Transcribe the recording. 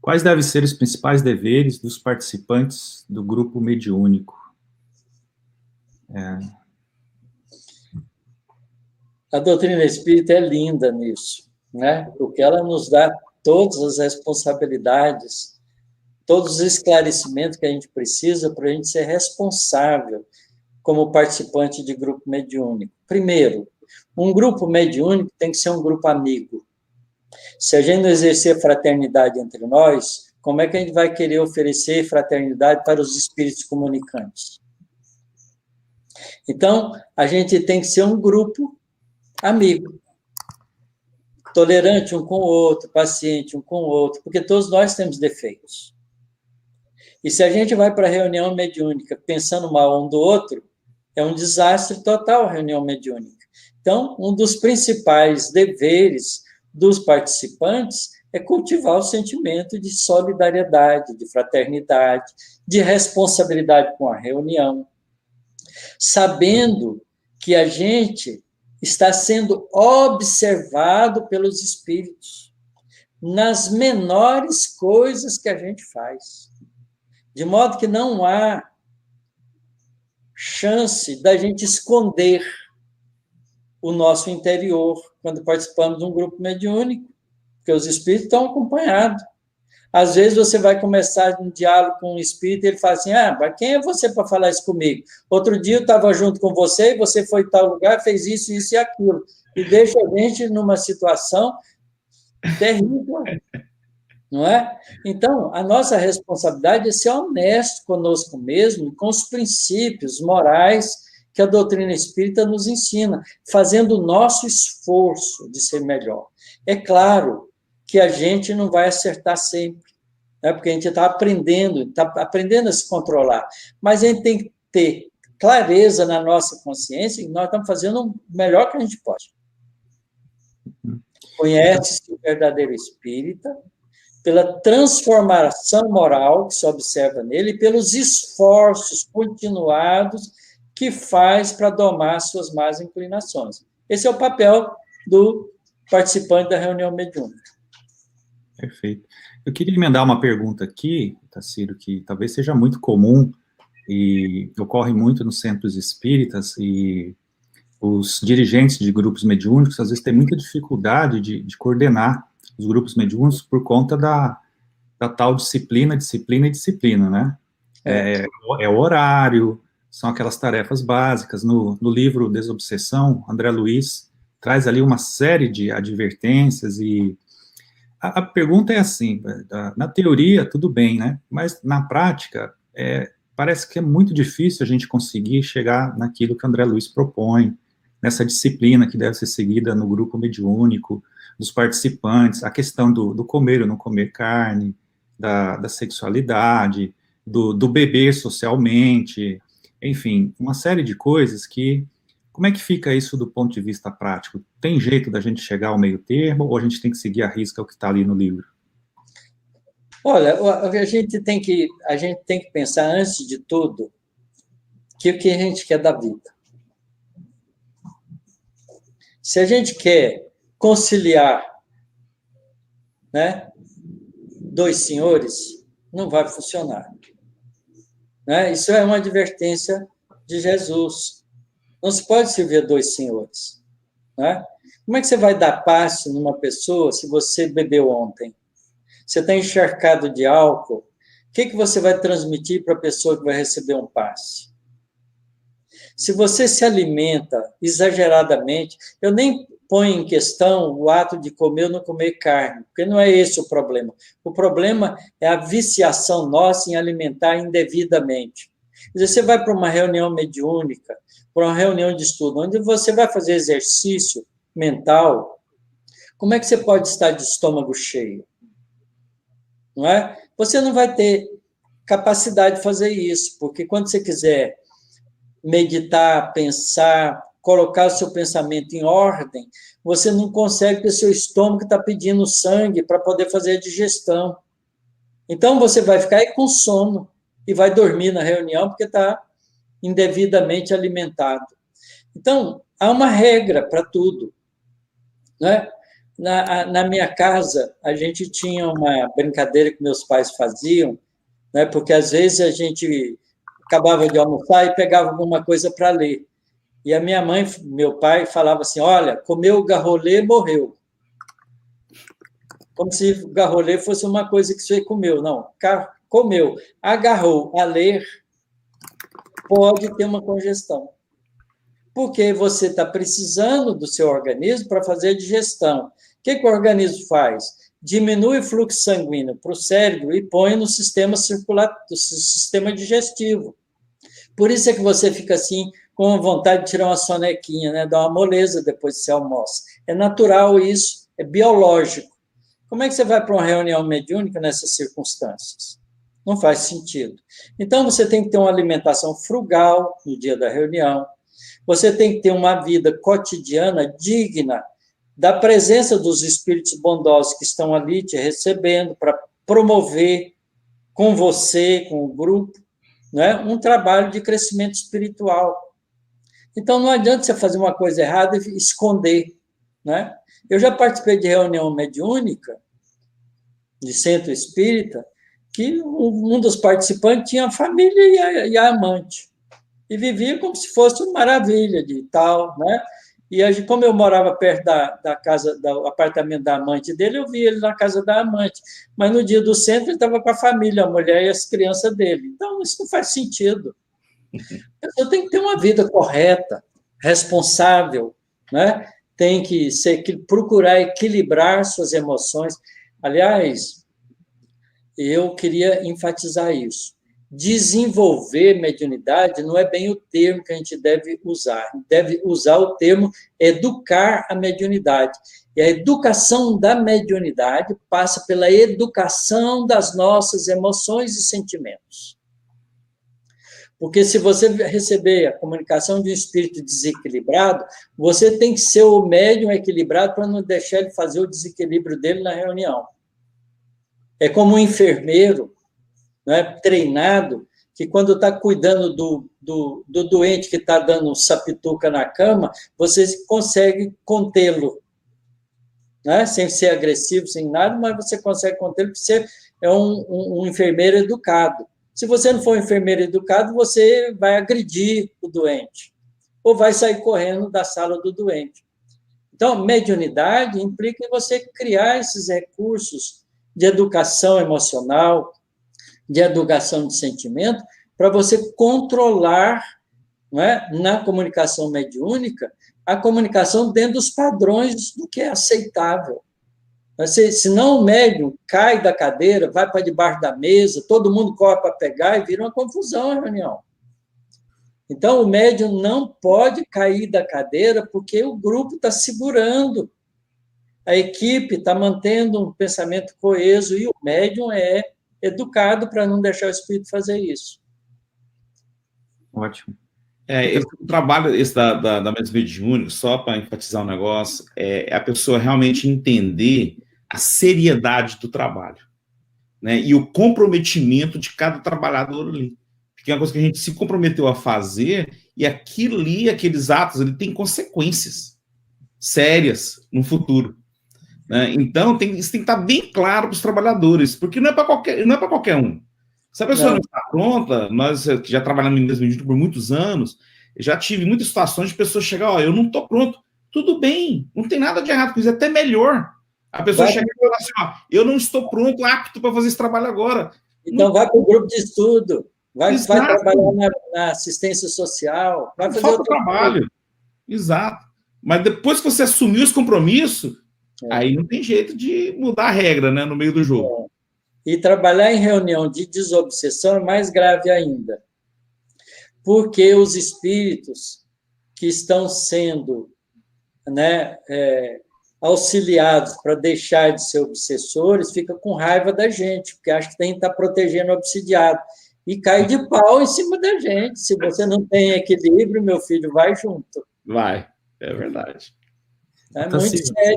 Quais devem ser os principais deveres dos participantes do grupo mediúnico? A doutrina espírita é linda nisso, né? Porque ela nos dá todas as responsabilidades, todos os esclarecimentos que a gente precisa para a gente ser responsável como participante de grupo mediúnico. Primeiro, um grupo mediúnico tem que ser um grupo amigo. Se a gente não exercer fraternidade entre nós, como é que a gente vai querer oferecer fraternidade para os espíritos comunicantes? Então, a gente tem que ser um grupo amigo, tolerante um com o outro, paciente um com o outro, porque todos nós temos defeitos. E se a gente vai para a reunião mediúnica pensando mal um do outro, é um desastre total a reunião mediúnica. Então, um dos principais deveres dos participantes é cultivar o sentimento de solidariedade, de fraternidade, de responsabilidade com a reunião, sabendo que a gente está sendo observado pelos espíritos nas menores coisas que a gente faz. De modo que não há chance da gente esconder o nosso interior quando participamos de um grupo mediúnico, porque os espíritos estão acompanhados. Às vezes você vai começar um diálogo com um espírito e ele fala assim, mas quem é você para falar isso comigo? Outro dia eu estava junto com você e você foi em tal lugar, fez isso, isso e aquilo. E deixa a gente numa situação terrível, não é? Então, a nossa responsabilidade é ser honesto conosco mesmo, com os princípios morais que a doutrina espírita nos ensina, fazendo o nosso esforço de ser melhor. É claro que a gente não vai acertar sempre, né? Porque a gente está aprendendo a se controlar, mas a gente tem que ter clareza na nossa consciência que nós estamos fazendo o melhor que a gente pode. Conhece-se o verdadeiro espírita pela transformação moral que se observa nele e pelos esforços continuados que faz para domar suas más inclinações. Esse é o papel do participante da reunião mediúnica. Perfeito. Eu queria emendar uma pergunta aqui, Tarsilo, que talvez seja muito comum e ocorre muito nos centros espíritas, e os dirigentes de grupos mediúnicos às vezes têm muita dificuldade de coordenar os grupos mediúnicos por conta da tal disciplina, né? É o horário, são aquelas tarefas básicas. No livro Desobsessão, André Luiz traz ali uma série de advertências e a pergunta é assim, na teoria tudo bem, né? Mas na prática parece que é muito difícil a gente conseguir chegar naquilo que André Luiz propõe, nessa disciplina que deve ser seguida no grupo mediúnico, dos participantes, a questão do comer ou não comer carne, da sexualidade, do beber socialmente, enfim, uma série de coisas que... Como é que fica isso do ponto de vista prático? Tem jeito da gente chegar ao meio termo, ou a gente tem que seguir à risca o que está ali no livro? Olha, a gente tem que pensar, antes de tudo, que o que a gente quer da vida. Se a gente quer conciliar, né, dois senhores, não vai funcionar. Né? Isso é uma advertência de Jesus. Não se pode servir dois senhores. Né? Como é que você vai dar passe numa pessoa se você bebeu ontem? Você está encharcado de álcool, o que você vai transmitir para a pessoa que vai receber um passe? Se você se alimenta exageradamente, eu nem ponho em questão o ato de comer ou não comer carne, porque não é esse o problema. O problema é a viciação nossa em alimentar indevidamente. Quer dizer, você vai para uma reunião mediúnica, para uma reunião de estudo, onde você vai fazer exercício mental, como é que você pode estar de estômago cheio? Não é? Você não vai ter capacidade de fazer isso, porque quando você quiser meditar, pensar, colocar o seu pensamento em ordem, você não consegue, porque o seu estômago está pedindo sangue para poder fazer a digestão. Então, você vai ficar aí com sono e vai dormir na reunião porque está indevidamente alimentado. Então, há uma regra para tudo. Né? Na minha casa, a gente tinha uma brincadeira que meus pais faziam, né, porque às vezes a gente acabava de almoçar e pegava alguma coisa para ler. E a minha mãe, meu pai, falava assim: olha, comeu o garrolê, morreu. Como se o garrolê fosse uma coisa que você comeu. Não, comeu, agarrou a ler, pode ter uma congestão. Porque você está precisando do seu organismo para fazer a digestão. O que o organismo faz? Diminui o fluxo sanguíneo para o cérebro e põe no sistema sistema digestivo. Por isso é que você fica assim, com vontade de tirar uma sonequinha, né? Dar uma moleza depois que você almoça. É natural isso, é biológico. Como é que você vai para uma reunião mediúnica nessas circunstâncias? Não faz sentido. Então, você tem que ter uma alimentação frugal no dia da reunião, você tem que ter uma vida cotidiana digna da presença dos espíritos bondosos que estão ali te recebendo para promover com você, com o grupo, né, um trabalho de crescimento espiritual. Então, não adianta você fazer uma coisa errada e esconder. Né? Eu já participei de reunião mediúnica, de centro espírita, que um dos participantes tinha a família e a amante. E vivia como se fosse uma maravilha de tal, né? E como eu morava perto da casa, do apartamento da amante dele, eu via ele na casa da amante. Mas no dia do centro ele estava com a família, a mulher e as crianças dele. Então, isso não faz sentido. A pessoa tem que ter uma vida correta, responsável, né? Tem que procurar equilibrar suas emoções. Aliás, eu queria enfatizar isso. Desenvolver mediunidade não é bem o termo que a gente deve usar. Deve usar o termo educar a mediunidade. E a educação da mediunidade passa pela educação das nossas emoções e sentimentos. Porque se você receber a comunicação de um espírito desequilibrado, você tem que ser o médium equilibrado para não deixar ele fazer o desequilíbrio dele na reunião. É como um enfermeiro, né, treinado, que quando está cuidando do doente que está dando sapituca na cama, você consegue contê-lo, né, sem ser agressivo, sem nada, mas você consegue contê-lo porque você é um enfermeiro educado. Se você não for um enfermeiro educado, você vai agredir o doente, ou vai sair correndo da sala do doente. Então, mediunidade implica em você criar esses recursos de educação emocional, de educação de sentimento, para você controlar, não é, na comunicação mediúnica, a comunicação dentro dos padrões do que é aceitável. Senão o médium cai da cadeira, vai para debaixo da mesa, todo mundo corre para pegar e vira uma confusão a reunião. Então, o médium não pode cair da cadeira porque o grupo está segurando. A equipe está mantendo um pensamento coeso e o médium é educado para não deixar o espírito fazer isso. Ótimo. O trabalho esse da médium mediúnica, só para enfatizar um negócio, é a pessoa realmente entender a seriedade do trabalho, né? E o comprometimento de cada trabalhador ali. Porque é uma coisa que a gente se comprometeu a fazer e aquilo ali, aqueles atos, ele tem consequências sérias no futuro. Né? Então, isso tem que estar bem claro para os trabalhadores, porque não é para qualquer um. Se a pessoa não está pronta, nós que já trabalhamos em mesmo por muitos anos, já tive muitas situações de pessoas chegar, eu não estou pronto. Tudo bem, não tem nada de errado com isso, é até melhor. A pessoa chega e fala assim, eu não estou pronto, apto para fazer esse trabalho agora. Então, vai para o grupo de estudo, vai trabalhar na assistência social, vai fazer outro trabalho. Exato. Mas depois que você assumiu esse compromisso, aí não tem jeito de mudar a regra, né, no meio do jogo. E trabalhar em reunião de desobsessão é mais grave ainda, porque os espíritos que estão sendo, né, auxiliados para deixar de ser obsessores ficam com raiva da gente, porque acham que tem que estar protegendo o obsidiado. E cai de pau em cima da gente. Se você não tem equilíbrio, meu filho, vai junto. Vai, é verdade. É muito sério.